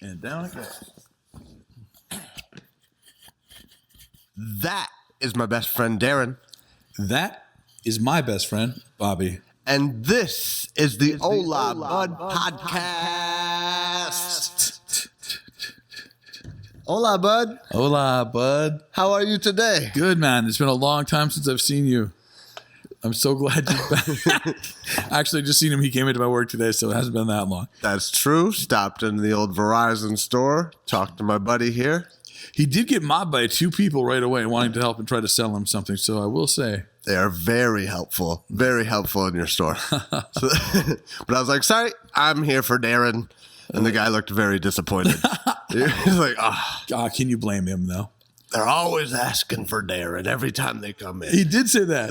And down it goes. That is my best friend, Darren. That is my best friend, Bobby. And this is the Hola Bud Podcast. Hola, Bud. Hola, bud. How are you today? Good, man. It's been a long time since I've seen you. I'm so glad you're back. Actually, I just seen him. He came into my work today, so it hasn't been that long. That's true. Stopped in the old Verizon store. Talked to my buddy here. He did get mobbed by two people right away wanting to help and try to sell him something. So I will say. They are very helpful in your store. But I was like, sorry, I'm here for Darren. And the guy looked very disappointed. He's like, God, can you blame him, though? They're always asking for Darren every time they come in. He did say that.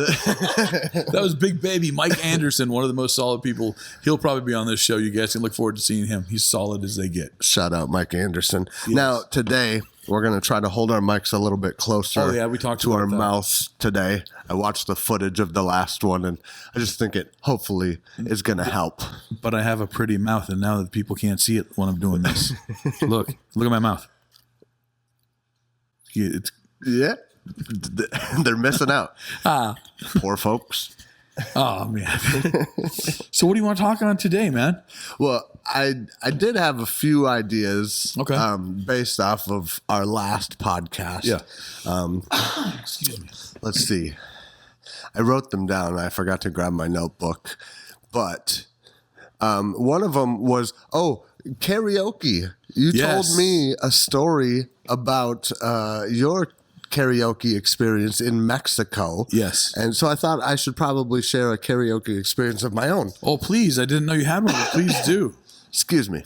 That was Big Baby. Mike Anderson, one of the most solid people. He'll probably be on this show. You guys can look forward to seeing him. He's solid as they get. Shout out Mike Anderson. Yes. Now, today, we're going to try to hold our mics a little bit closer we talked to about our that. mouths today. I watched the footage of the last one, and I just think it hopefully is going to help. But I have a pretty mouth, and now that people can't see it when I'm doing this. Look at my mouth. It's Yeah. They're missing out. Poor folks. Oh, man. So what do you want to talk on today, man? Well, I did have a few ideas Okay. based off of our last podcast. Yeah. Excuse me. Let's see. I wrote them down. I forgot to grab my notebook. But one of them was, karaoke. You Yes. told me a story about your karaoke experience in Mexico. Yes. And so I thought I should probably share a karaoke experience of my own. Oh, please. I didn't know you had one, but please do. Excuse me.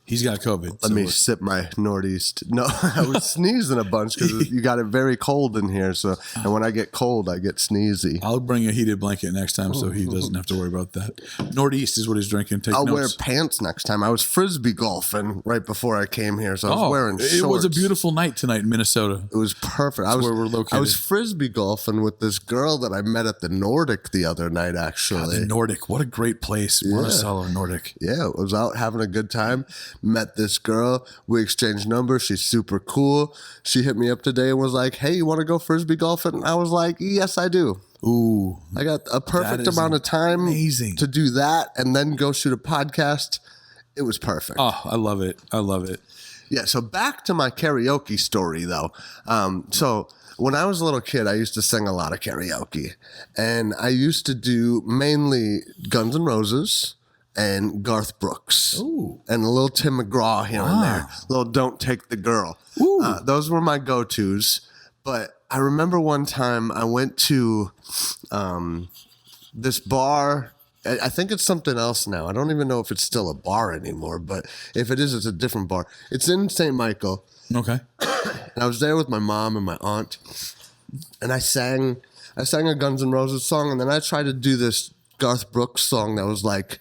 He's got COVID. Let me sip my Northeast. No, I was sneezing a bunch because you got it very cold in here. So, and when I get cold, I get sneezy. I'll bring a heated blanket next time so he doesn't have to worry about that. Northeast is what he's drinking. Take I'll notes. wear pants next time. I was frisbee golfing right before I came here, so I was wearing shorts. It was a beautiful night tonight in Minnesota. It was perfect. I was where we're located. I was frisbee golfing with this girl that I met at the Nordic the other night. Actually, The Nordic. What a great place. Monticello, Nordic. yeah, I was out having a good time. Met this girl. We exchanged numbers. She's super cool. She hit me up today and was like, "Hey, you want to go frisbee golfing?" And I was like, "Yes, I do." Ooh. I got a perfect That is amount of time amazing. to do that and then go shoot a podcast. It was perfect. Oh, I love it. I love it. Yeah, so back to my karaoke story, though. So when I was a little kid, I used to sing a lot of karaoke. And I used to do mainly Guns N' Roses and Garth Brooks. Ooh. And a little Tim McGraw here and there. A little Don't Take the Girl. Those were my go-tos. But I remember one time I went to this bar. I think it's something else now. I don't even know if it's still a bar anymore, but if it is, it's a different bar. It's in St. Michael. Okay. And I was there with my mom and my aunt, and I sang a Guns N' Roses song, and then I tried to do this Garth Brooks song that was like,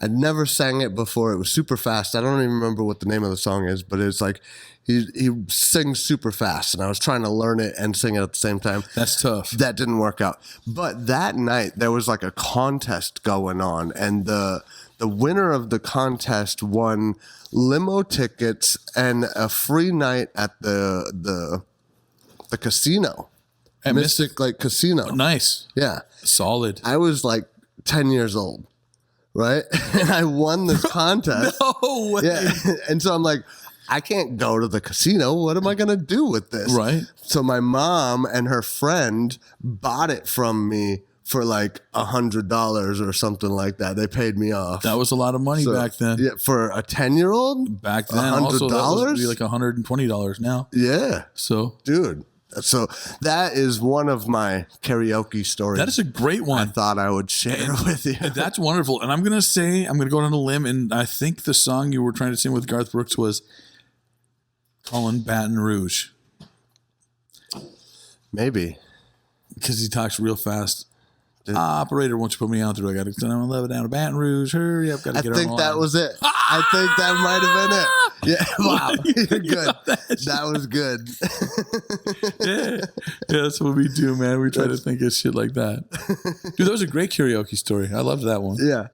I'd never sang it before. It was super fast. I don't even remember what the name of the song is, but it's like he sings super fast, and I was trying to learn it and sing it at the same time. That's tough. That didn't work out. But that night there was like a contest going on, and the winner of the contest won limo tickets and a free night at the casino. At Mystic Lake Casino. Nice. Yeah. Solid. I was like 10 years old, right? And I won this contest. No way. Yeah. And so I'm like, I can't go to the casino. What am I going to do with this? Right. So my mom and her friend bought it from me for like $100 or something like that. They paid me off. That was a lot of money back then. Yeah, for a 10-year-old? Back then, also, that would be like $120 now. Yeah. So, Dude. So that is one of my karaoke stories. that is a great I one. thought I would share with you. That's wonderful. And I'm going to go on a limb, and I think the song you were trying to sing with Garth Brooks was Calling Baton Rouge. Maybe. Because he talks real fast. Operator, won't you put me out there? I got to send 11 down to Baton Rouge. Hurry up, got to I get think on that was it. I think that might have been it. Yeah, wow, you're good. That was good. Yeah, that's what we do, man. We try to think of shit like that. Dude, that was a great karaoke story. I loved that one. Yeah.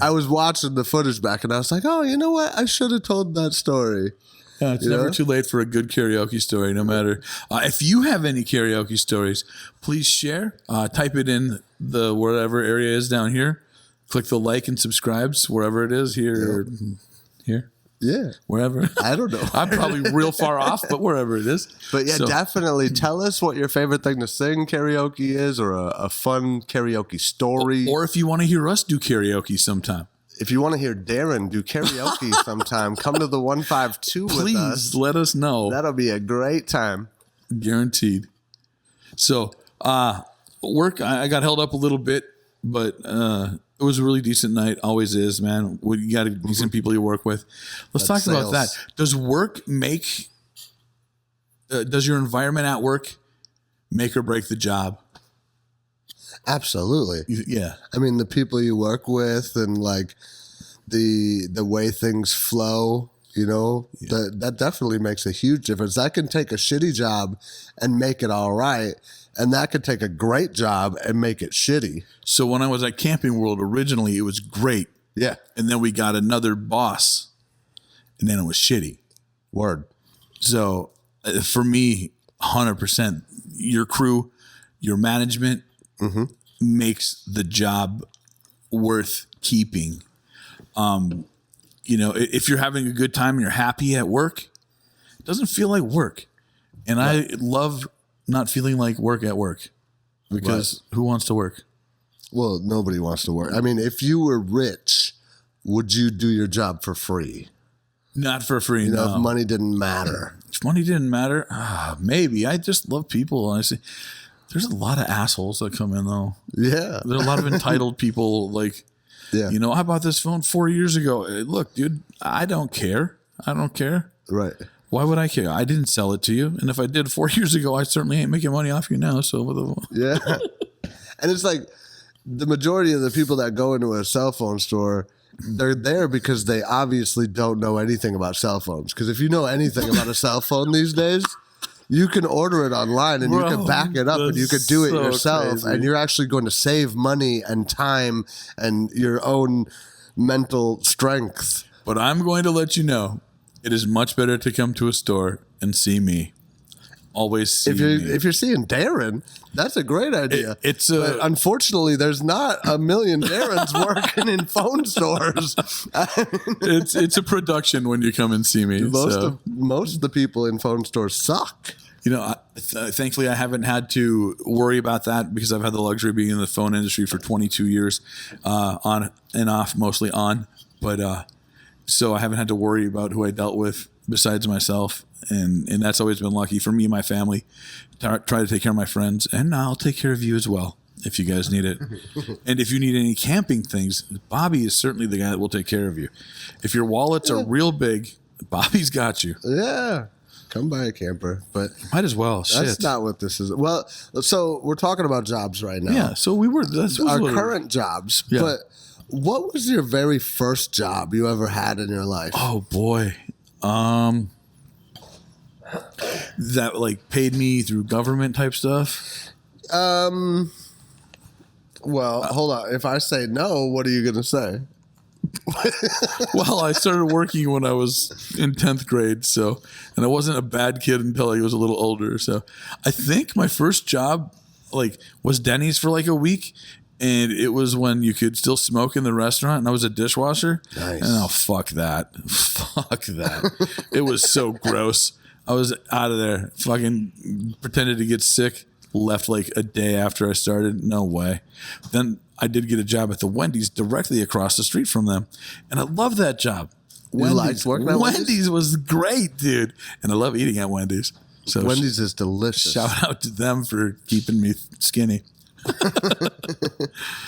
I was watching the footage back and I was like, oh, you know what? I should have told that story. Yeah, it's never too late for a good karaoke story, no matter. If you have any karaoke stories, please share. Type it in the wherever area is down here. Click the like and subscribes wherever it is here. Here. Yeah. Wherever. I don't know. I'm probably real far off, but wherever it is. But yeah, definitely tell us what your favorite thing to sing karaoke is, or a fun karaoke story. Or if you want to hear us do karaoke sometime. If you want to hear Darren do karaoke sometime, come to the 152 with us. Please let us know. That'll be a great time. Guaranteed. So, work, I got held up a little bit, but it was a really decent night. Always is, man. You got decent people you work with. Let's talk about that. Does work make, does your environment at work make or break the job? Absolutely. Yeah. I mean, the people you work with and like the way things flow, that definitely makes a huge difference. That can take a shitty job and make it all right. And that could take a great job and make it shitty. So when I was at Camping World, originally it was great. Yeah. And then we got another boss and then it was shitty. Word. So for me, 100%, your crew, your management, makes the job worth keeping. If you're having a good time and you're happy at work, it doesn't feel like work. And I love not feeling like work at work, because who wants to work? Well, nobody wants to work. I mean, if you were rich, would you do your job for free? Not for free, no. If money didn't matter. If money didn't matter, maybe. I just love people. Honestly. There's a lot of assholes that come in, though. Yeah. There's a lot of entitled people like, I bought this phone 4 years ago. Look, dude, I don't care. I don't care. Right. Why would I care? I didn't sell it to you. And if I did 4 years ago, I certainly ain't making money off you now. So, yeah. And it's like the majority of the people that go into a cell phone store, they're there because they obviously don't know anything about cell phones. Because if you know anything about a cell phone these days, you can order it online and you can back it up and you can do it yourself. Crazy. And you're actually going to save money and time and your own mental strength. But I'm going to let you know, it is much better to come to a store and see me. Always see me. If you're seeing Darren, that's a great idea. But unfortunately, there's not a million Darrens working in phone stores. It's a production when you come and see me. Most of the people in phone stores suck. Thankfully, I haven't had to worry about that because I've had the luxury of being in the phone industry for 22 years, on and off, mostly on. But so I haven't had to worry about who I dealt with besides myself. And that's always been lucky for me and my family. Try to take care of my friends, and I'll take care of you as well if you guys need it. And if you need any camping things, Bobby is certainly the guy that will take care of you. If your wallets are real big, Bobby's got you. Yeah. Come by a camper, but might as well. That's not what this is. Well, so we're talking about jobs right now. Yeah. So that's our current jobs. Yeah. But what was your very first job you ever had in your life? Oh boy. That like paid me through government type stuff? Well, hold on. If I say no, what are you going to say? Well, I started working when I was in 10th grade, and I wasn't a bad kid until I was a little older. So I think my first job was Denny's for like a week. And it was when you could still smoke in the restaurant, and I was a dishwasher. Nice. And fuck that. Fuck that. It was so gross. I was out of there. Fucking pretended to get sick. Left like a day after I started. No way. Then I did get a job at the Wendy's directly across the street from them. And I love that job. You liked working at Wendy's? Wendy's was great, dude. And I love eating at Wendy's. So Wendy's is delicious. Shout out to them for keeping me skinny.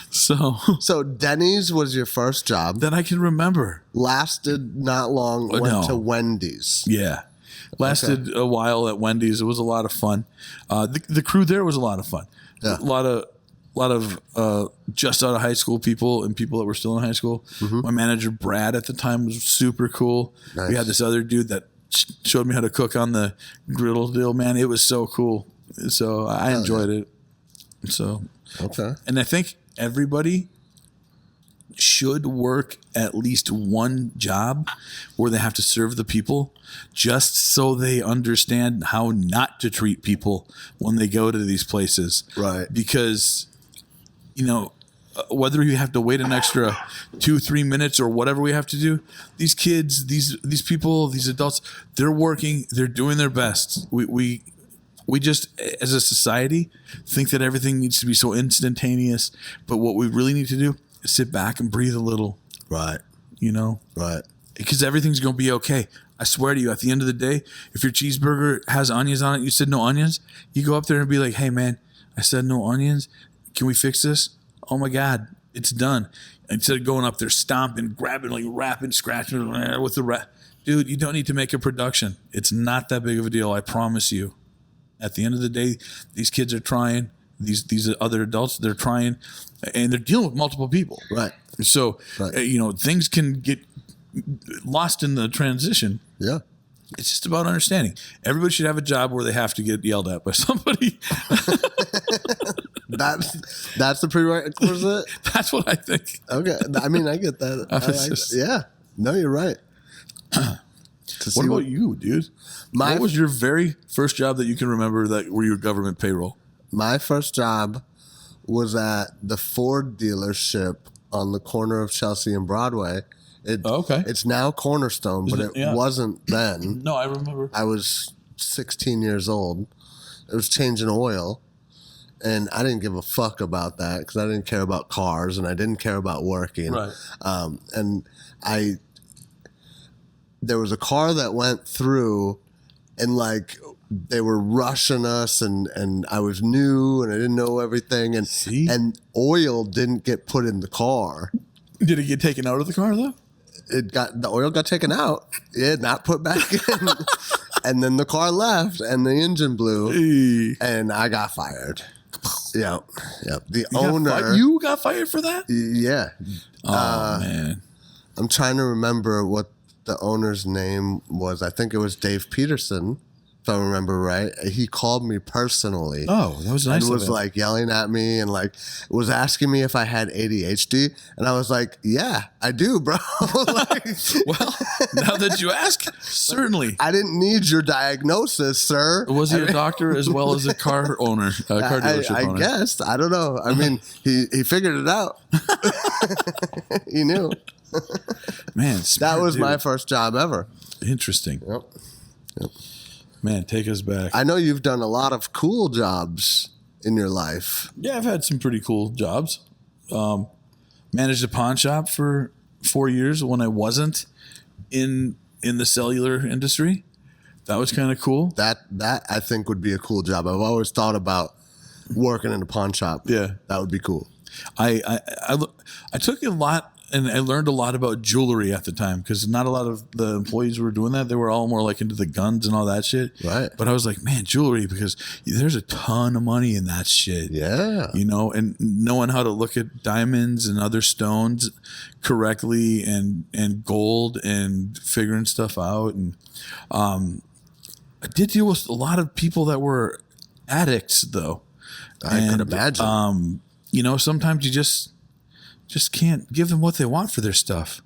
So Denny's was your first job that I can remember. Lasted not long. Went to Wendy's. Yeah, lasted a while at Wendy's. It was a lot of fun. The crew there was a lot of fun. Yeah. A lot of just out of high school people and people that were still in high school. Mm-hmm. My manager Brad at the time was super cool. Nice. We had this other dude that showed me how to cook on the griddle deal. Man, it was so cool. So I enjoyed it. So okay, and I think everybody should work at least one job where they have to serve the people just so they understand how not to treat people when they go to these places. Right. Because, whether you have to wait an extra 2-3 minutes or whatever we have to do, these kids, these people, these adults, they're working, they're doing their best. We just, as a society, think that everything needs to be so instantaneous. But what we really need to do is sit back and breathe a little. Right. Right. Because everything's going to be okay. I swear to you, at the end of the day, if your cheeseburger has onions on it, you said no onions, you go up there and be like, hey, man, I said no onions. Can we fix this? Oh, my God, it's done. Instead of going up there, stomping, grabbing, like rapping, scratching with the rat. Dude, you don't need to make a production. It's not that big of a deal, I promise you. At the end of the day, these kids are trying. These other adults, they're trying, and they're dealing with multiple people. Right. So, things can get lost in the transition. Yeah. It's just about understanding. Everybody should have a job where they have to get yelled at by somebody. That's the prerequisite. That's what I think. Okay. I mean, I get that. Yeah. No, you're right. What about you, dude? What was your very first job that you can remember that were your government payroll? My first job was at the Ford dealership on the corner of Chelsea and Broadway. Okay. It's now Cornerstone, but it wasn't then. No, I remember. I was 16 years old. It was changing oil, and I didn't give a fuck about that because I didn't care about cars and I didn't care about working. Right. And there was a car that went through, and like they were rushing us, and I was new and I didn't know everything, and oil didn't get put in the car. Did it get taken out of the car though? The oil got taken out. It not put back in. And then the car left and the engine blew and I got fired. Yeah. The owner. You got fired for that? Yeah. Oh, man. I'm trying to remember what the owner's name was. I think it was Dave Peterson, if I remember right. He called me personally. Oh, that was nice. And was like yelling at me and like was asking me if I had ADHD. And I was like, yeah, I do, bro. Like, well, now that you ask, certainly. I didn't need your diagnosis, sir. Was he a doctor as well as a car owner, car dealership owner? I guess. I don't know. I mean, he figured it out. He knew. Man, that was my first job ever. Interesting. Yep. Man, take us back. I know you've done a lot of cool jobs in your life. Yeah, I've had some pretty cool jobs. Managed a pawn shop for 4 years when I wasn't in the cellular industry. That was kind of cool. That I think would be a cool job. I've always thought about working in a pawn shop. Yeah, that would be cool. I took a lot. And I learned a lot about jewelry at the time because not a lot of the employees were doing that. They were all more like into the guns and all that shit. Right. But I was like, man, jewelry, because there's a ton of money in that shit. Yeah. And knowing how to look at diamonds and other stones correctly and gold and figuring stuff out. And I did deal with a lot of people that were addicts, though. I could imagine. Sometimes you just can't give them what they want for their stuff,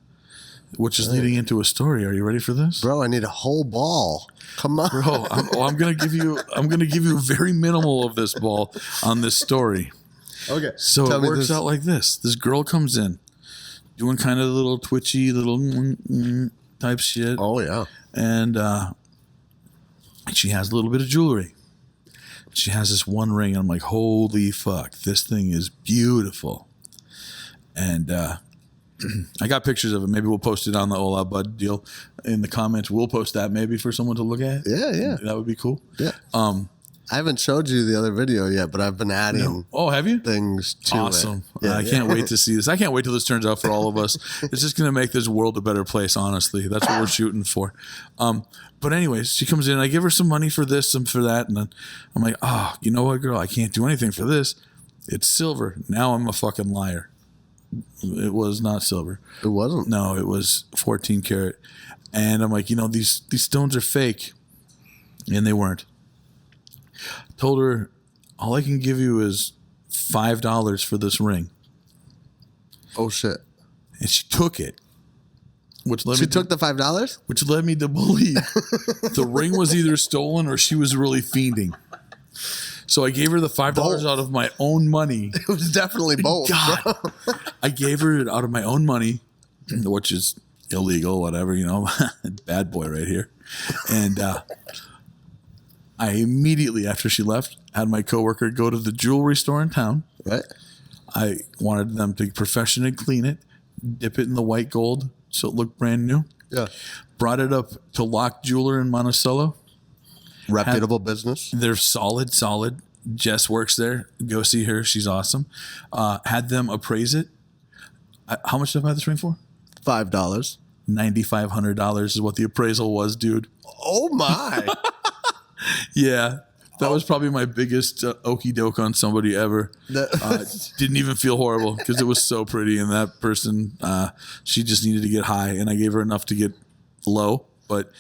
which is leading into a story. Are you ready for this? Bro, I need a whole ball. Come on. Bro, I'm going to give you very minimal of this ball on this story. Okay. So it works out like this. This girl comes in doing kind of little twitchy, little type shit. Oh, yeah. And she has a little bit of jewelry. She has this one ring. And I'm like, holy fuck, this thing is beautiful. And I got pictures of it. Maybe we'll post it on the Hola Bud deal in the comments. We'll post that maybe for someone to look at. Yeah. That would be cool. Yeah. I haven't showed you the other video yet, but I've been adding have you? things to it. Awesome. Yeah, I can't wait to see this. I can't wait till this turns out for all of us. It's just going to make this world a better place, honestly. That's what we're shooting for. But anyways, she comes in. I give her some money for this and for that. And then I'm like, you know what, girl? I can't do anything for this. It's silver. Now I'm a fucking liar. It was not silver. It wasn't? No, it was 14 karat. And I'm like, these stones are fake. And they weren't. Told her, all I can give you is $5 for this ring. Oh, shit. and she took it. She took the $5? Which led me to believe the ring was either stolen or she was really fiending. So I gave her the $5 out of my own money. It was definitely both. God, I gave her it out of my own money, which is illegal, whatever, bad boy right here. And I immediately, after she left, had my coworker go to the jewelry store in town. Right. I wanted them to professionally clean it, dip it in the white gold so it looked brand new. Yeah. Brought it up to Lock Jeweler in Monticello. Reputable business. They're solid. Jess works there. Go see her. She's awesome. Had them appraise it. How much did I buy this ring for? $5. $9,500 is what the appraisal was, dude. Oh my. Yeah. That was probably my biggest okie doke on somebody ever. Didn't even feel horrible because it was so pretty. And that person, she just needed to get high, and I gave her enough to get low. But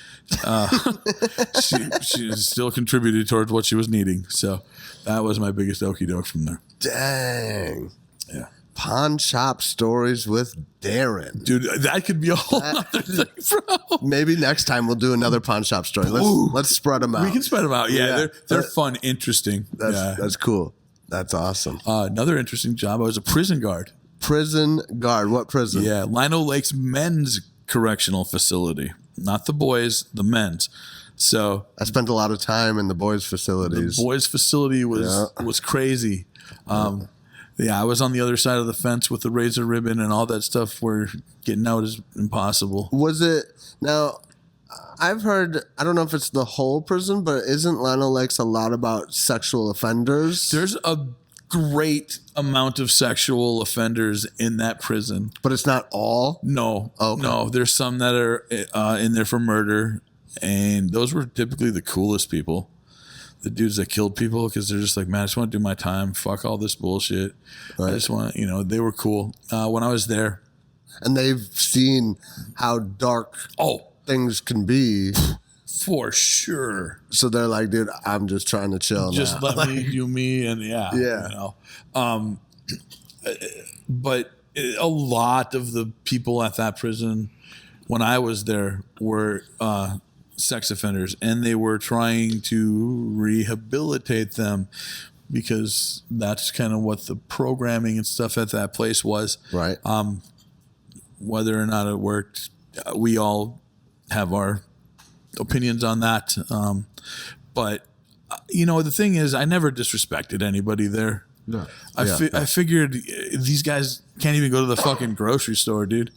she still contributed towards what she was needing. So that was my biggest okie doke from there. Dang. Yeah. Pawn shop stories with Darren. Dude, that could be a whole other thing, bro. Maybe next time we'll do another pawn shop story. Let's spread them out. We can spread them out. Yeah. They're fun, interesting. That's cool. That's awesome. Another interesting job. I was a prison guard. Prison guard. What prison? Yeah. Lino Lakes Men's Correctional Facility. Not the boys, the men's. So I spent a lot of time in the boys' facilities. The boys' facility was crazy. I was on the other side of the fence with the razor ribbon and all that stuff where getting out is impossible. Was it? Now, I've heard, I don't know if it's the whole prison, but isn't Lino Lakes a lot about sexual offenders? There's a great amount of sexual offenders in that prison. But it's not all? No. Okay. No, there's some that are in there for murder, and those were typically the coolest people. The dudes that killed people because they're just like, man, I just want to do my time. Fuck all this bullshit. Right. I just want, they were cool. When I was there. And they've seen how dark things can be. For sure. So they're like, dude, I'm just trying to chill. Just now. let me do me. And but a lot of the people at that prison when I was there were sex offenders, and they were trying to rehabilitate them because that's kind of what the programming and stuff at that place was. Right. Whether or not it worked, we all have our opinions on that. But the thing is, I never disrespected anybody there. No. I figured these guys can't even go to the fucking grocery store, dude.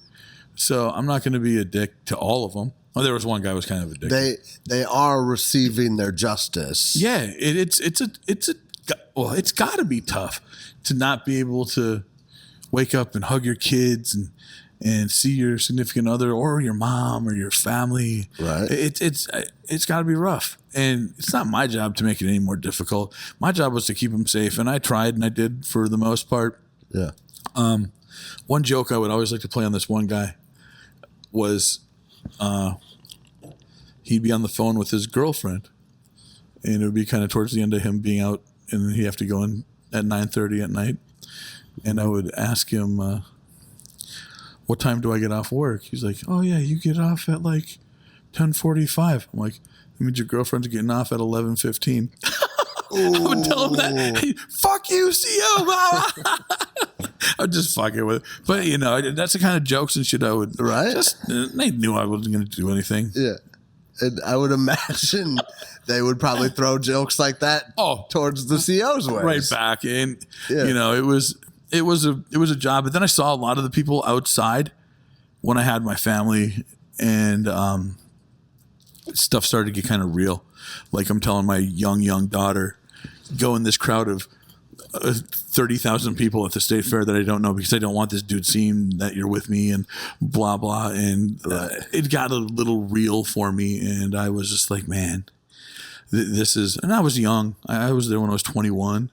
So I'm not going to be a dick to all of them. Oh, there was one guy who was kind of a dick. They are receiving their justice. Yeah, it's got to be tough to not be able to wake up and hug your kids and see your significant other or your mom or your family. Right. It's got to be rough, and it's not my job to make it any more difficult. My job was to keep them safe, and I tried, and I did for the most part. Yeah. One joke I would always like to play on this one guy was he'd be on the phone with his girlfriend, and it would be kind of towards the end of him being out, and he'd have to go in at 9:30 at night, and I would ask him, what time do I get off work? He's like, oh yeah, you get off at like 10:45. I'm like, that means your girlfriend's getting off at 11:15. I would tell him that. Hey, fuck you, CO. I'm just fucking with it. But, that's the kind of jokes and shit I would. Right. They knew I wasn't going to do anything. Yeah. And I would imagine they would probably throw jokes like that towards the CO's way. Right back. And, it was a job. But then I saw a lot of the people outside when I had my family, and stuff started to get kind of real. Like I'm telling my young daughter, go in this crowd of 30,000 people at the state fair that I don't know because I don't want this dude seeing that you're with me and blah, blah. And it got a little real for me. And I was just like, man, this is, and I was young. I was there when I was 21.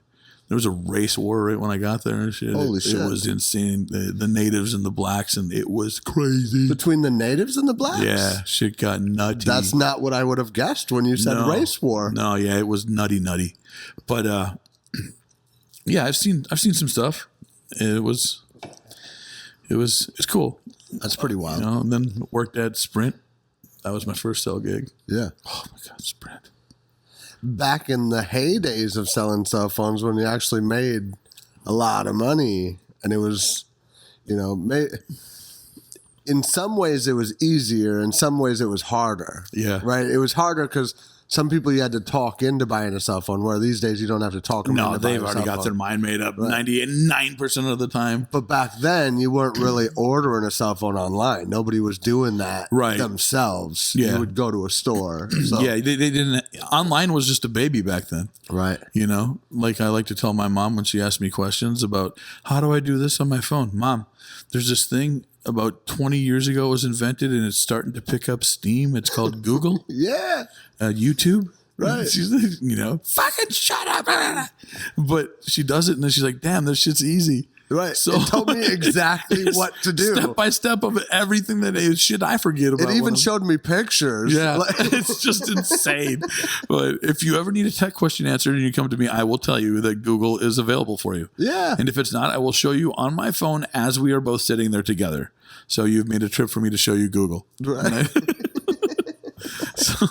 There was a race war right when I got there and shit. Holy shit. It was insane. The natives and the blacks, and it was crazy. Between the natives and the blacks? Yeah, shit got nutty. That's not what I would have guessed when you said race war. No, yeah, it was nutty. But yeah, I've seen some stuff. It was It's cool. That's pretty wild. You know, and then worked at Sprint. That was my first cell gig. Yeah. Oh my God, Sprint. Back in the heydays of selling cell phones when you actually made a lot of money, and it was, you know, in some ways it was easier, in some ways it was harder. Yeah. Right? It was harder because some people you had to talk into buying a cell phone, where these days you don't have to talk them into buying they've a already cell got phone. their mind made up 99% of the time. But back then, you weren't really ordering a cell phone online. Nobody was doing that themselves. Yeah. You would go to a store. So. Yeah, they didn't. Online was just a baby back then. Right. You know, like I like to tell my mom when she asks me questions about how do I do this on my phone? Mom, there's this thing about 20 years ago was invented and it's starting to pick up steam. It's called Google. Yeah. YouTube. Right. She's like, you know, fucking shut up. But she does it and then she's like, damn, this shit's easy. Right. So it told me exactly what to do. Step by step of everything that is shit I forget about. It even showed me pictures. Yeah. It's just insane. But if you ever need a tech question answered and you come to me, I will tell you that Google is available for you. Yeah. And if it's not, I will show you on my phone as we are both sitting there together. So you've made a trip for me to show you Google. Right. So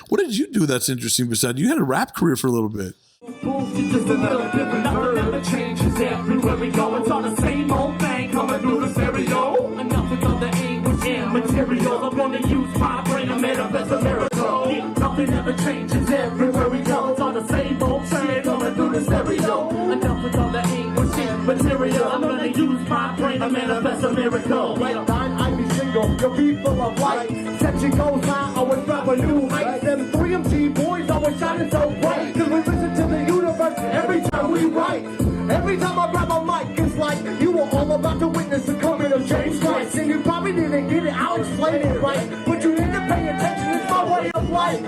what did you do that's interesting besides you had a rap career for a little bit? Just another different never changes everywhere we go. It's all the same old thing coming through the stereo. Enough is all the English and material. I'm gonna use my brain to manifest a miracle. Yeah, nothing ever changes everywhere we go. It's all the same old thing coming through the stereo. Enough is all the English and material. I'm gonna use my brain to manifest a miracle. Like nine, I be single, your beat full of light. Section goes high, always grab a new height. Them 3MG boys always shining so bright. Cause we listen to the universe every time we write. Every time I grab a mic, it's like you were all about to witness the coming of James Christ. And you probably didn't get it, I'll explain it right. But you need to pay attention, it's my way of life.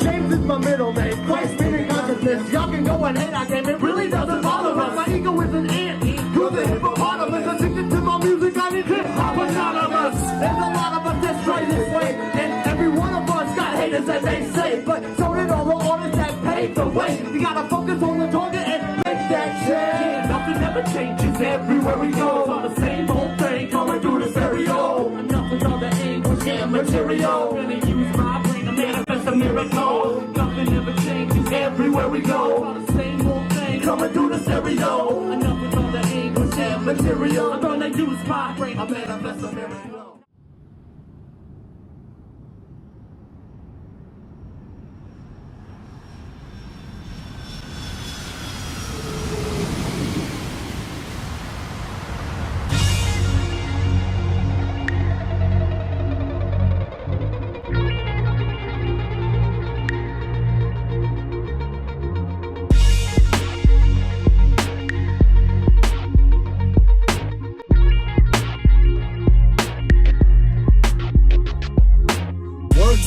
James is my middle name, Christ meaning consciousness. Y'all can go and hate, I damn it really doesn't bother us. My ego is an ant, you're the hippopotamus. Addicted to my music, I need hip-hop anonymous. There's a lot of us that stray this way, and every one of us got haters as they say. But so did all the artists that paved the way. You gotta focus on the target and make that change. Yeah, nothing ever changes everywhere we go. It's all the same old thing coming through the stereo. Enough is all the English and material. Gonna use my brain to manifest a miracle. Nothing ever changes everywhere we go. It's all the same old thing coming through the stereo. Enough is all the English and material. I'm gonna use my brain to manifest a miracle.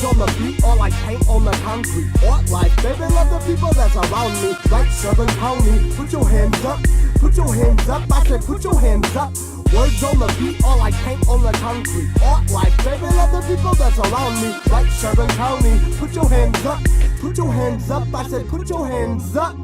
On the beat or like paint on the concrete. Art like baby, love the people that's around me. Like Southern County, put your hands up. Put your hands up, I said put your hands up. Words on the beat or like paint on the concrete. Art like baby, love the people that's around me. Like Southern County, put your hands up. Put your hands up, I said put your hands up.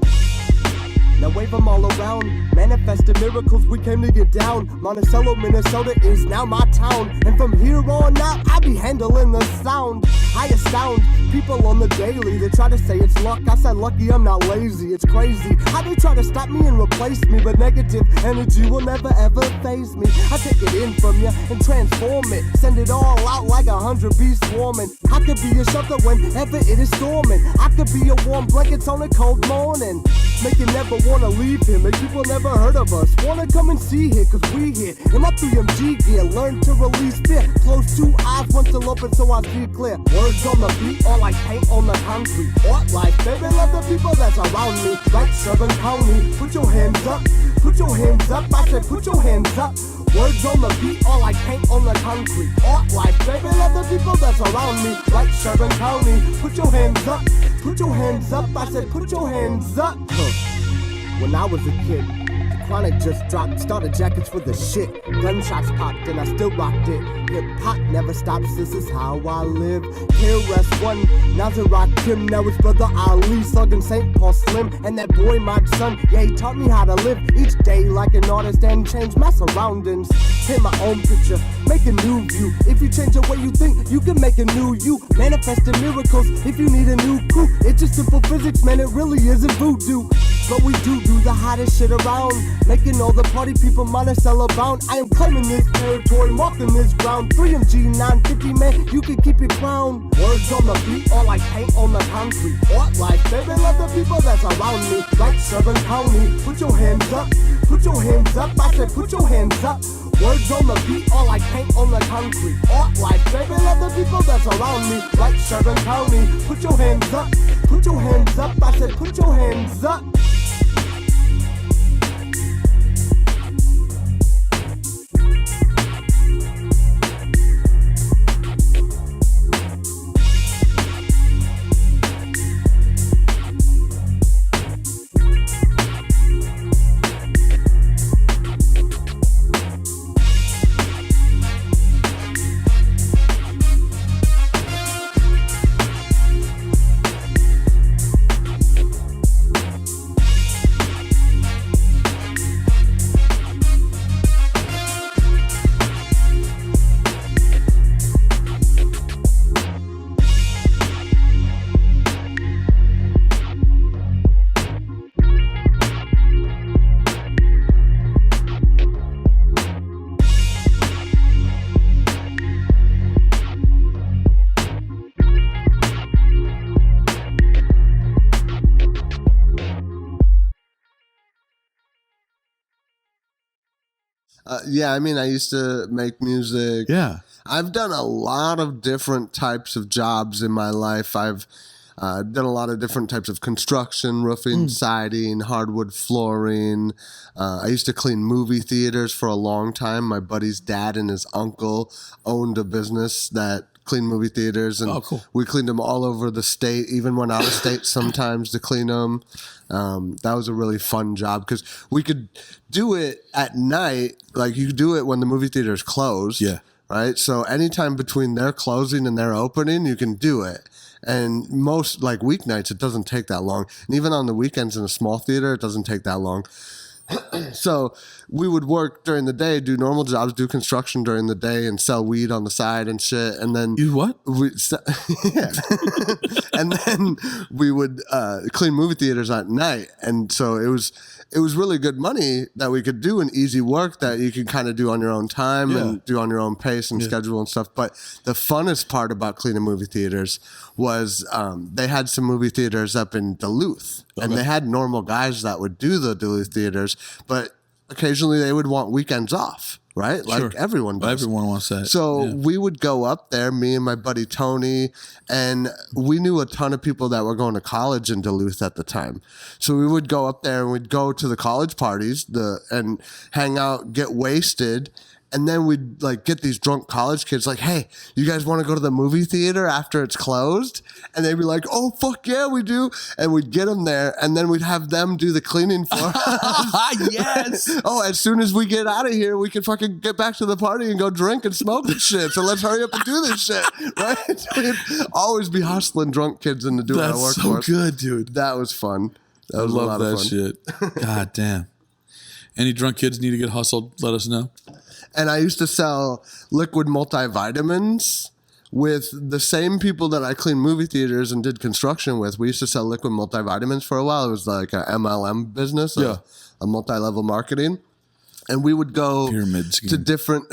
Now wave them all around, manifested miracles, we came to get down. Monticello, Minnesota is now my town. And from here on out, I be handling the sound. I astound people on the daily. They try to say it's luck, I said lucky I'm not lazy. It's crazy how they try to stop me and replace me. But negative energy will never ever faze me. I take it in from you and transform it. Send it all out like 100 bees swarming. I could be a shelter whenever it is storming. I could be a warm blanket on a cold morning. Make you never wanna leave here, make people never heard of us. Wanna come and see here, cause we here. In my 3MG gear, learn to release fear. Close two eyes, one still open so I see clear. Words on the beat or like paint on the concrete. Art like baby, love the people that's around me. Like Southern County, put your hands up. Put your hands up, I said put your hands up. Words on the beat or like paint on the concrete. Art like baby, love the people that's around me. Like Southern County, put your hands up. Put your hands up, I said put your hands up. When I was a kid, the Chronic just dropped. Starter jackets for the shit. Gunshots popped and I still rocked it. Hip hop never stops, this is how I live. KRS-One, Nazareth Kim, now his brother Ali, slugging St. Paul Slim, and that boy my son, yeah, he taught me how to live each day like an artist and change my surroundings. Paint my own picture, make a new view. If you change the way you think, you can make a new you. Manifesting miracles if you need a new coup. It's just simple physics, man, it really isn't voodoo. But we do the hottest shit around, making all the party people Monticello bound. I am claiming this territory, marking this ground. 3MG 950, man, you can keep your crown. Words on the beat or like paint on the concrete. Art life, baby, love the people that's around me. Like Southern County, put your hands up. Put your hands up, I said put your hands up. Words on the beat or like paint on the concrete. Art life, baby, love the people that's around me. Like Southern County, put your hands up. Put your hands up, I said put your hands up. Yeah, I mean, I used to make music. Yeah. I've done a lot of different types of jobs in my life. I've done a lot of different types of construction, roofing, siding, hardwood flooring. I used to clean movie theaters for a long time. My buddy's dad and his uncle owned a business that cleaned movie theaters, and we cleaned them all over the state, even went out of state sometimes to clean them. That was a really fun job because we could do it at night. Like, you could do it when the movie theater is closed. Yeah. Right. So anytime between their closing and their opening, you can do it. And most, like, weeknights, it doesn't take that long. And even on the weekends in a small theater, it doesn't take that long. So we would work during the day, do normal jobs, do construction during the day, and sell weed on the side and shit. And then You what? Yeah. And then we would clean movie theaters at night. And so it was really good money that we could do, and easy work that you could kind of do on your own time and do on your own pace and schedule and stuff. But the funnest part about cleaning movie theaters was they had some movie theaters up in Duluth, and they had normal guys that would do the Duluth theaters, but occasionally they would want weekends off. Right? Like everyone does. Everyone wants that. So we would go up there, me and my buddy Tony, and we knew a ton of people that were going to college in Duluth at the time. So we would go up there and we'd go to the college parties and hang out, get wasted. And then we'd like get these drunk college kids like, hey, you guys want to go to the movie theater after it's closed? And they'd be like, oh, fuck yeah, we do. And we'd get them there, and then we'd have them do the cleaning for us. Yes. Oh, as soon as we get out of here, we can fucking get back to the party and go drink and smoke and shit. So let's hurry up and do this shit, right? So we'd always be hustling drunk kids into doing our work for us. That's so good, dude. That was fun. That was I love a lot that of fun. shit. God damn. Any drunk kids need to get hustled, let us know. And I used to sell liquid multivitamins with the same people that I cleaned movie theaters and did construction with. We used to sell liquid multivitamins for a while. It was like a MLM business, a multi-level marketing. And we would go to different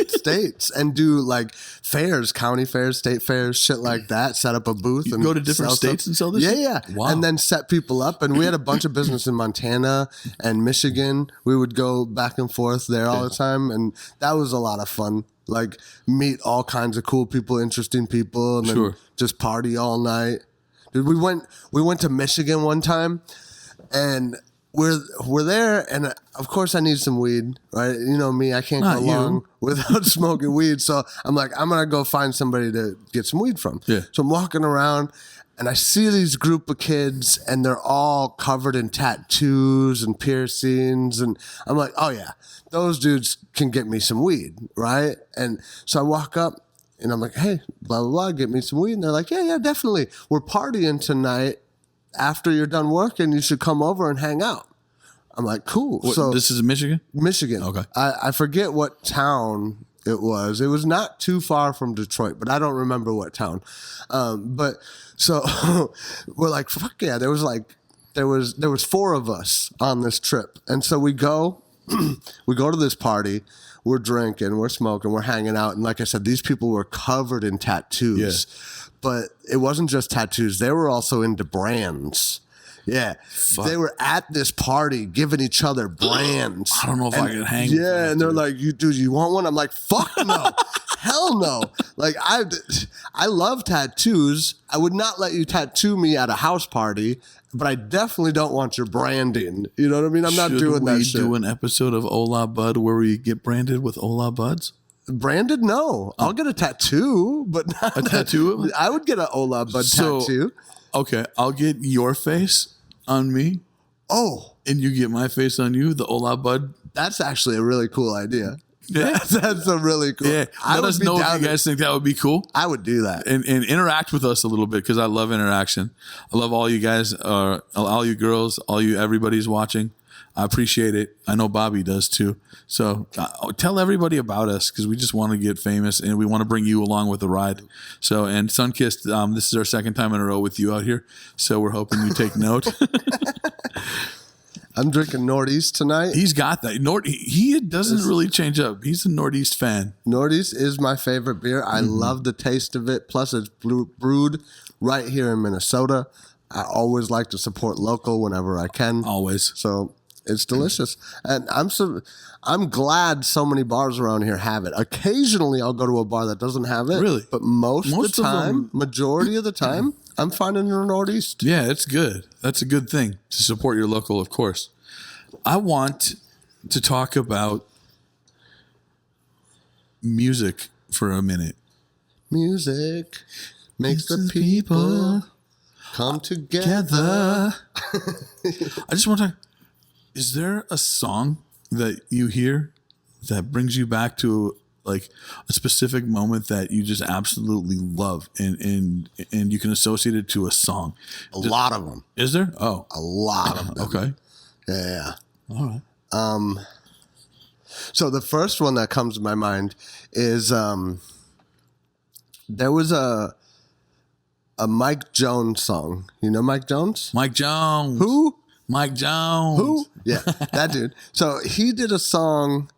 states and do like fairs, county fairs, state fairs, shit like that. Set up a booth and go to different states and sell this. Yeah. Wow. And then set people up. And we had a bunch of business in Montana and Michigan. We would go back and forth there all the time, and that was a lot of fun. Like, meet all kinds of cool people, interesting people, and then just party all night. Dude, we went to Michigan one time, and we're there, and of course I need some weed, right? You know me, I can't Not go you. long without smoking weed. So I'm like, I'm gonna go find somebody to get some weed from. Yeah. So I'm walking around, and I see these group of kids, and they're all covered in tattoos and piercings, and I'm like, oh yeah, those dudes can get me some weed, right? And so I walk up, and I'm like, hey, blah blah blah, get me some weed, and they're like, yeah, definitely. We're partying tonight. After you're done working, you should come over and hang out. I'm like, cool. So this is Michigan? Michigan. Okay. I forget what town it was. It was not too far from Detroit, but I don't remember what town. But so we're like, fuck yeah. There was 4 of us on this trip. And so we go to this party. We're drinking, we're smoking, we're hanging out. And like I said, these people were covered in tattoos. Yeah. But it wasn't just tattoos. They were also into brands. Yeah. Fuck. They were at this party giving each other brands. I don't know if I can hang with Yeah, that, and they're dude. like, dude, you want one? I'm like, fuck no. Hell no. Like, I love tattoos. I would not let you tattoo me at a house party, but I definitely don't want your branding. You know what I mean? I'm not doing that shit. Should we do an episode of Hola Bud where we get branded with Hola Buds? Branded? No. I'll get a tattoo, but not A tattoo? I would get a Hola Bud So- tattoo. Okay, I'll get your face on me, Oh, and you get my face on you, the Hola Bud. that's actually a really cool idea. Yeah. That's a really cool. Yeah, I let would us be know if down you guys think that would be cool. I would do that. And interact with us a little bit because I love interaction. I love all you guys, all you girls, all you everybody's watching. I appreciate it. I know Bobby does too. So tell everybody about us because we just want to get famous and we want to bring you along with the ride. So and Sunkissed, this is our second time in a row with you out here. So we're hoping you take note. I'm drinking Northeast tonight. He's got that. He doesn't really change up. He's a Northeast fan. Northeast is my favorite beer. I love the taste of it. Plus, it's brewed right here in Minnesota. I always like to support local whenever I can. Always. So it's delicious, and I'm glad so many bars around here have it. Occasionally, I'll go to a bar that doesn't have it. Really? But most of Most the of time, them- majority of the time, I'm finding a Northeast. Yeah, it's good. That's a good thing to support your local, of course. I want to talk about music for a minute. Music makes the people come together. I just want to. Is there a song that you hear that brings you back to like a specific moment that you just absolutely love and you can associate it to a song? A lot of them. Is there? Oh, A lot of them. okay. Yeah. All right. So the first one that comes to my mind is there was a Mike Jones song. You know Mike Jones? Mike Jones. Who? Mike Jones. Who? Yeah, that dude. So he did a song.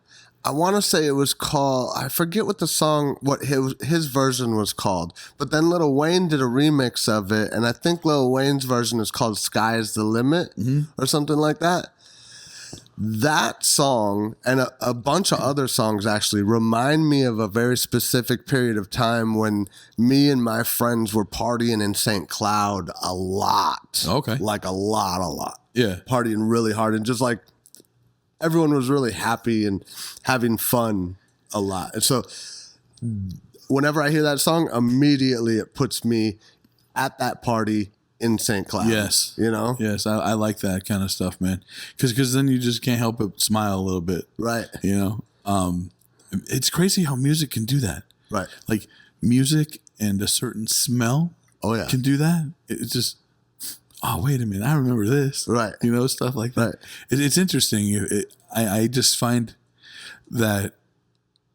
I want to say it was called. I forget what the song, what his version was called. But then Lil Wayne did a remix of it, and I think Lil Wayne's version is called "Sky's the Limit" or something like that. That song and a bunch of other songs actually remind me of a very specific period of time when me and my friends were partying in St. Cloud a lot. Okay. Like a lot. Yeah. Partying really hard and just like everyone was really happy and having fun a lot. And so whenever I hear that song, immediately it puts me at that party in St. Cloud. Yes. You know? Yes, I like that kind of stuff, man. Because then you just can't help but smile a little bit. Right. You know, it's crazy how music can do that. Right. Like music and a certain smell. Oh, yeah. Can do that. It's just, oh wait a minute, I remember this. Right. You know, stuff like that. Right. It's interesting. I just find that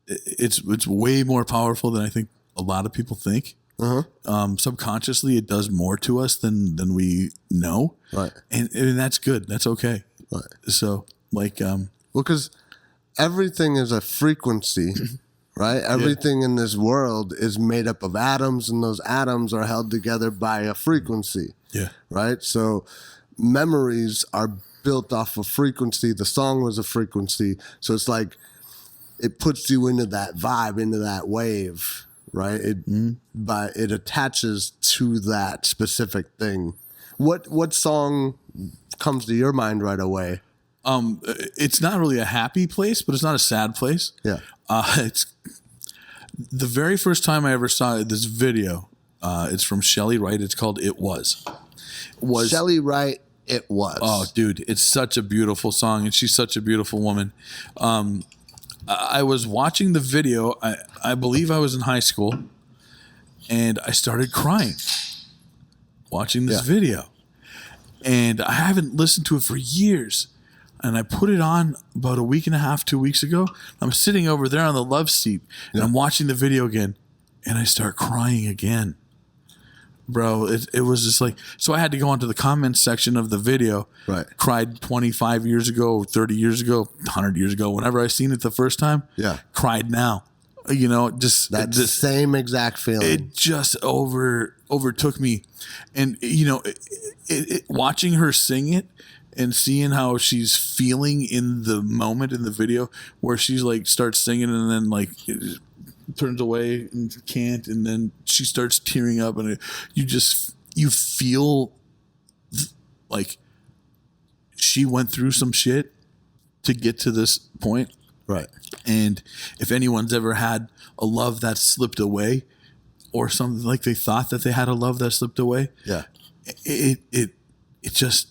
it's way more powerful than I think a lot of people think. Subconsciously, it does more to us than we know. Right. And that's good. That's okay. Right. So like, Well, because everything is a frequency, right? Everything in this world is made up of atoms, and those atoms are held together by a frequency, yeah, right? So memories are built off of frequency. The song was a frequency. So it's like it puts you into that vibe, into that wave, right? It attaches to that specific thing. What song comes to your mind right away? It's not really a happy place, but it's not a sad place. Yeah. It's the very first time I ever saw this video. It's from Shelley Wright. It's called "It Was." Shelley Wright. It Was. Oh, dude, it's such a beautiful song, and she's such a beautiful woman. I was watching the video. I believe I was in high school, and I started crying watching this video. And I haven't listened to it for years. And I put it on about a week and a half, 2 weeks ago. I'm sitting over there on the love seat, and I'm watching the video again, and I start crying again. Bro, it was just like, so I had to go onto the comments section of the video. Right. Cried 25 years ago, 30 years ago, 100 years ago, whenever I seen it the first time. Yeah. Cried now. You know, just that same exact feeling. It just overtook me. And, you know, watching her sing it and seeing how she's feeling in the moment in the video where she's like starts singing and then like turns away and can't, and then she starts tearing up, and you feel like she went through some shit to get to this point. Right. And if anyone's ever had a love that slipped away or something, like they thought that they had a love that slipped away. Yeah. It just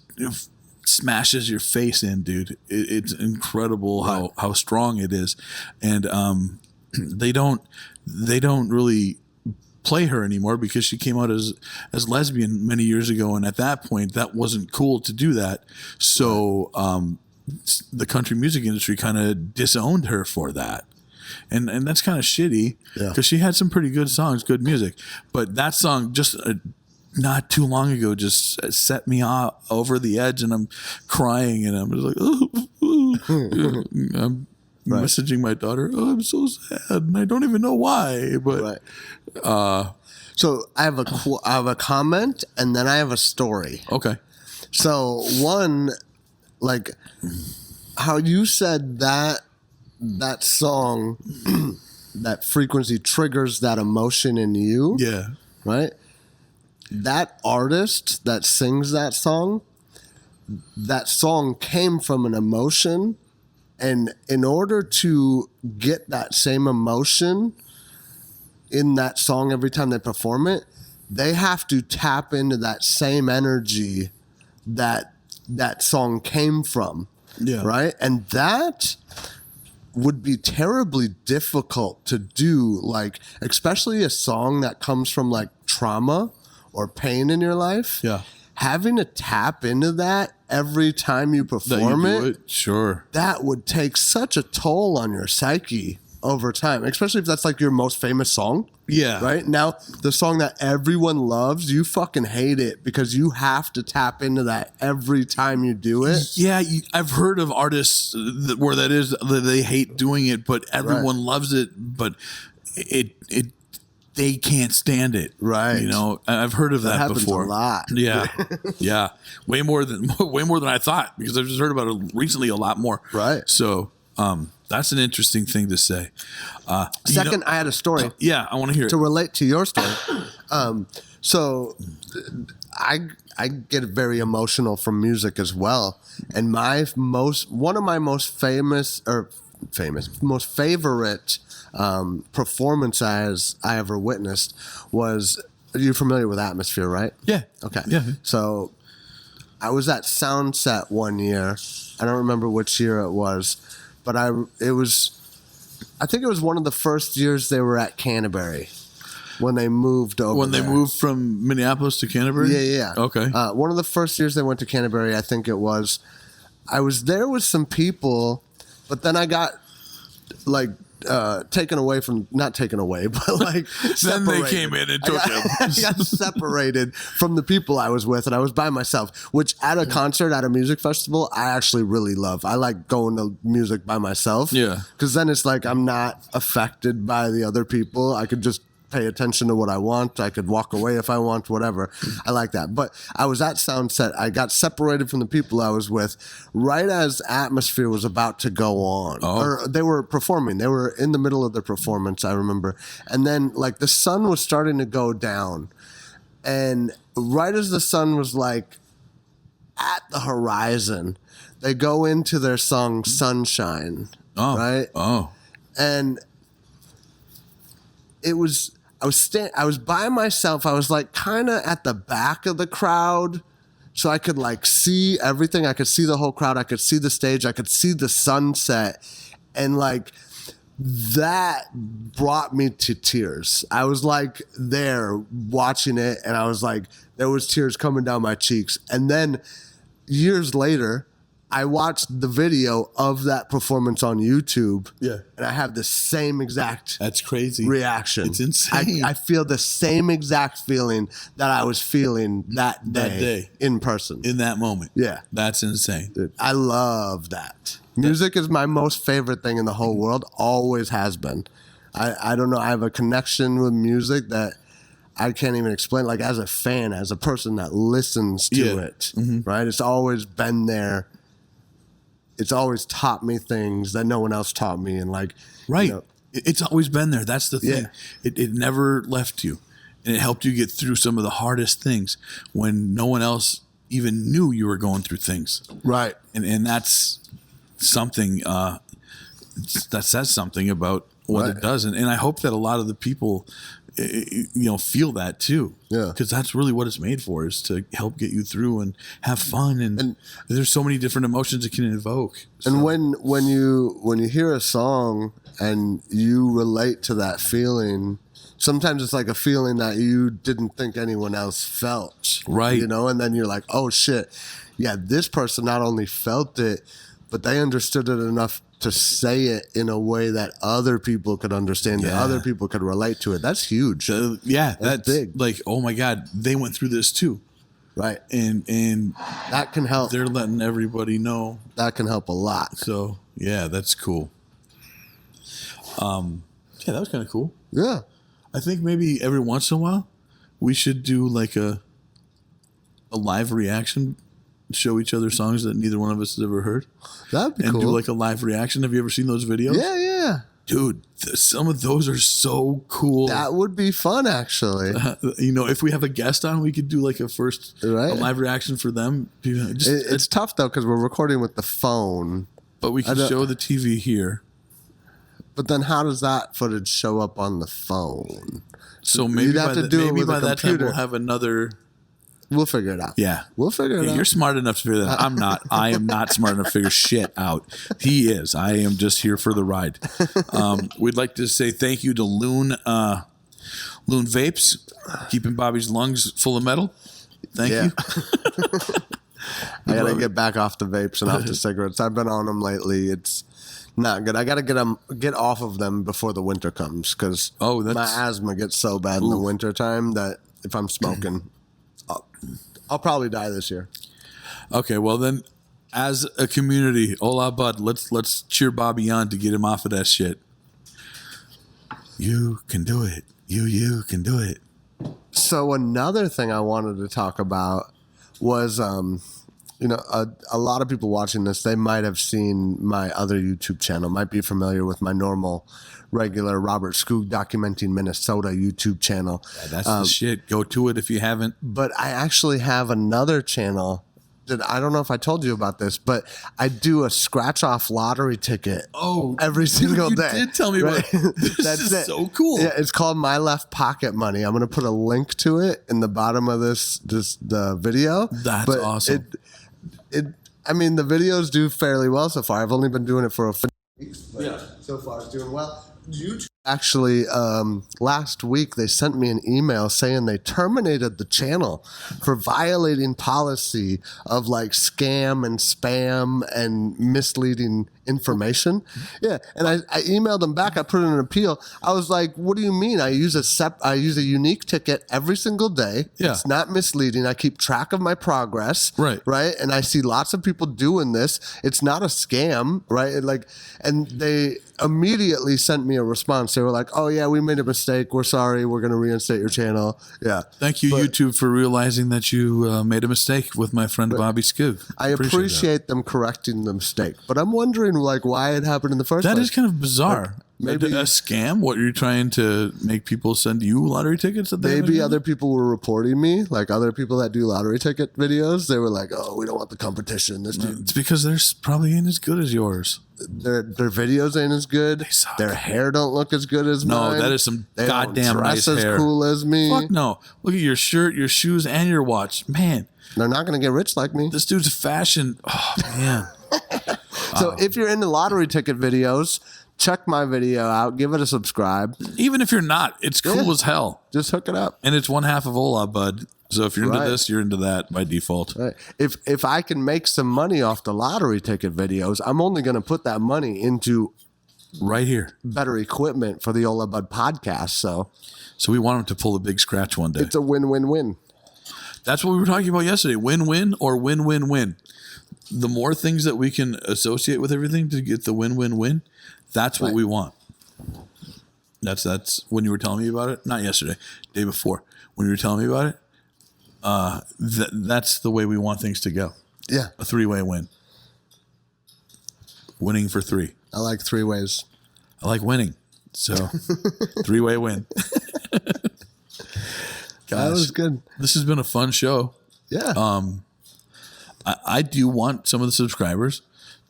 smashes your face in, dude. It's incredible how strong it is. And, they don't really play her anymore because she came out as lesbian many years ago, and at that point that wasn't cool to do that. So the country music industry kind of disowned her for that, and that's kind of shitty because she had some pretty good songs, good music, but that song just not too long ago just set me over the edge, and I'm crying, and I'm just like I'm messaging my daughter, oh, I'm so sad, and I don't even know why. But so I have a comment, and then I have a story. Okay. So one, like how you said that song, that frequency triggers that emotion in you. Yeah. Right. That artist that sings that song came from an emotion. And in order to get that same emotion in that song every time they perform it, they have to tap into that same energy that song came from. Yeah. Right? And that would be terribly difficult to do, like, especially a song that comes from like trauma or pain in your life. Yeah. Having to tap into that every time you perform it, sure, that would take such a toll on your psyche over time, especially if that's like your most famous song. Yeah. Right? Now, the song that everyone loves, you fucking hate it because you have to tap into that every time you do it. Yeah, I've heard of artists where that they hate doing it, but everyone loves it, but they can't stand it. Right. You know, I've heard of that happens before. a lot. Yeah. Yeah. Way more than I thought, because I've just heard about it recently a lot more. Right. So, that's an interesting thing to say. Second, I had a story. Yeah, I want to hear it. To relate to your story. So I get very emotional from music as well. And one of my most favorite performance I ever witnessed was, you're familiar with Atmosphere, right? Yeah. Okay. Yeah. So I was at Soundset one year. I don't remember which year it was, but I think it was one of the first years they were at Canterbury when they moved over. When they moved from Minneapolis to Canterbury? Yeah. Okay. One of the first years they went to Canterbury, I think it was. I was there with some people, but then I got like not taken away, but like then they came in and took him. I got separated from the people I was with, and I was by myself, which at a concert, at a music festival, I actually really love. I like going to music by myself. Yeah. Because then it's like I'm not affected by the other people. I could just pay attention to what I want. I could walk away if I want, whatever. I like that. But I was at Soundset. I got separated from the people I was with right as Atmosphere was about to go on. Oh. Or they were performing. They were in the middle of their performance, I remember. And then like the sun was starting to go down. And right as the sun was like at the horizon. They go into their song Sunshine, right? Oh. And I was by myself. I was like kind of at the back of the crowd, so I could like see everything. I could see the whole crowd. I could see the stage. I could see the sunset, and like that brought me to tears. I was like there watching it, and I was like, there was tears coming down my cheeks. And then years later, I watched the video of that performance on YouTube. Yeah. And I have the same exact That's crazy. reaction. It's insane. I feel the same exact feeling that I was feeling that day in person. In that moment. Yeah. That's insane. Dude, I love that. Music is my most favorite thing in the whole world. Always has been. I don't know. I have a connection with music that I can't even explain. Like as a fan, as a person that listens to it, right? It's always been there. It's always taught me things that no one else taught me. And like, Right. you know, It's always been there. That's the thing. Yeah. It never left you. And it helped you get through some of the hardest things when no one else even knew you were going through things. right. And that's something that says something about what Right. it does. And I hope that a lot of the people, feel that too. Yeah. Because that's really what it's made for, is to help get you through and have fun. And there's so many different emotions it can invoke. And when you hear a song and you relate to that feeling, sometimes it's like a feeling that you didn't think anyone else felt. Right. And then you're like, oh shit. Yeah, this person not only felt it, but they understood it enough to say it in a way that other people could understand, that other people could relate to it. That's huge. That's big. Like, oh my God, they went through this too. Right. And That can help. they're letting everybody know. That can help a lot. So yeah, that's cool. Yeah, that was kind of cool. Yeah. I think maybe every once in a while we should do like a live reaction, show each other songs that neither one of us has ever heard, That'd be and cool. do like a live reaction. Have you ever seen those videos? Yeah. Dude, some of those are so cool. That would be fun, actually. If we have a guest on, we could do like a live reaction for them. It's tough, though, because we're recording with the phone. But we can show the TV here. But then how does that footage show up on the phone? So maybe have to do it with by a that time computer. we'll have another. We'll figure it out. Yeah. We'll figure it out. You're smart enough to figure that out. I'm not. I am not smart enough to figure shit out. He is. I am just here for the ride. We'd like to say thank you to Loon Vapes, keeping Bobby's lungs full of metal. Thank you. I got to get back off the vapes and off the cigarettes. I've been on them lately. It's not good. I got to get off of them before the winter comes, because my asthma gets so bad in the winter time that if I'm smoking, I'll probably die this year. Okay, well then, as a community, Hola Bud, let's cheer Bobby on to get him off of that shit. You can do it. You can do it. So another thing I wanted to talk about was, a lot of people watching this, they might have seen my other YouTube channel, might be familiar with my normal, regular Robert Skoog Documenting Minnesota YouTube channel. Yeah, that's the shit. Go to it if you haven't. But I actually have another channel that I don't know if I told you about this, but I do a scratch-off lottery ticket every single day. You did tell me about this. That's is it. So cool. Yeah, it's called My Left Pocket Money. I'm going to put a link to it in the bottom of the video. That's awesome. I mean, the videos do fairly well so far. I've only been doing it for a few weeks, but so far it's doing well. YouTube actually, last week they sent me an email saying they terminated the channel for violating policy of like scam and spam and misleading information. Yeah, and I emailed them back. I put in an appeal. I was like, "What do you mean? I use a unique ticket every single day. Yeah. It's not misleading. I keep track of my progress. Right. And I see lots of people doing this. It's not a scam, right? And they immediately sent me a response. They were like, "Oh yeah, we made a mistake. We're sorry. We're going to reinstate your channel." Yeah. Thank you, YouTube, for realizing that you made a mistake with my friend Bobby Skoog. I appreciate them correcting the mistake, but I'm wondering like why it happened in the first place. That is kind of bizarre. Maybe a scam? What, you're trying to make people send you lottery tickets? That maybe other people were reporting me, like other people that do lottery ticket videos. They were like, "Oh, we don't want the competition." This dude, It's because they're probably ain't as good as yours. their videos ain't as good. suck. Their hair don't look as good as No, mine. that is some They goddamn don't dress nice as hair. cool as me. Fuck no. Look at your shirt, your shoes, and your watch. Man, They're not going to get rich like me. this dude's fashion. Oh, man. So if you're into lottery ticket videos, check my video out. Give it a subscribe. Even if you're not, it's cool Yeah. as hell. Just hook it up. And it's one half of Hola Bud. So if you're into Right. this, you're into that by default. Right. If I can make some money off the lottery ticket videos, I'm only going to put that money into Right here. better equipment for the Hola Bud podcast. So So we want him to pull a big scratch one day. it's a win-win-win. That's what we were talking about yesterday. Win-win or win-win-win. The more things that we can associate with everything to get the win-win-win, that's what Right. we want. That's when you were telling me about it. Not yesterday, day before. When you were telling me about it, that's the way we want things to go. Yeah. A 3-way win. Winning for 3. I like 3 ways. I like winning. So 3-way win. That was good. This has been a fun show. Yeah. I do want some of the subscribers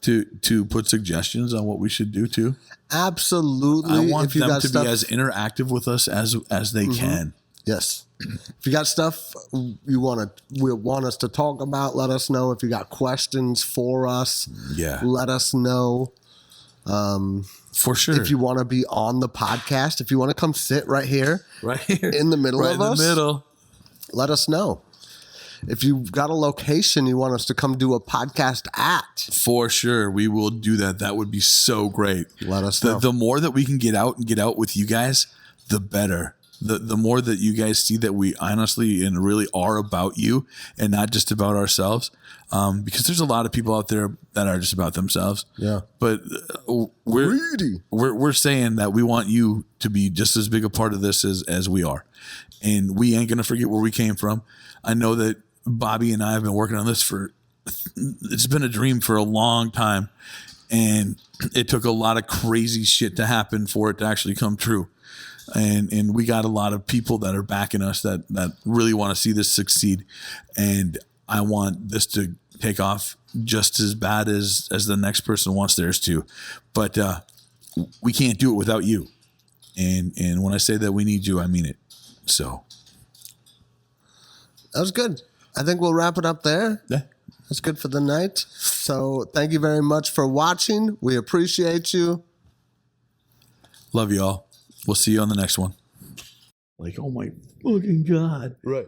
to put suggestions on what we should do too. Absolutely. I want if you them got to stuff, be as interactive with us as they can. yes. If you got stuff you want us to talk about, let us know. If you got questions for us, Yeah. let us know. For sure. If you want to be on the podcast, if you want to come sit right here right here in the middle right of in us, the middle. let us know. If you've got a location you want us to come do a podcast at, For sure. We will do that. That would be so great. let us know. The more that we can get out with you guys, the better. The more that you guys see that we honestly and really are about you and not just about ourselves. Because there's a lot of people out there that are just about themselves. Yeah. But we're saying that we want you to be just as big a part of this as we are. And we ain't going to forget where we came from. I know that Bobby and I have been working on this it's been a dream for a long time. And it took a lot of crazy shit to happen for it to actually come true. And we got a lot of people that are backing us that really want to see this succeed. And I want this to take off just as bad as the next person wants theirs to. But we can't do it without you. And when I say that we need you, I mean it. So That was good. I think we'll wrap it up there. yeah. That's good for the night. So thank you very much for watching. We appreciate you. Love you all. We'll see you on the next one. Like, oh my fucking God. Right.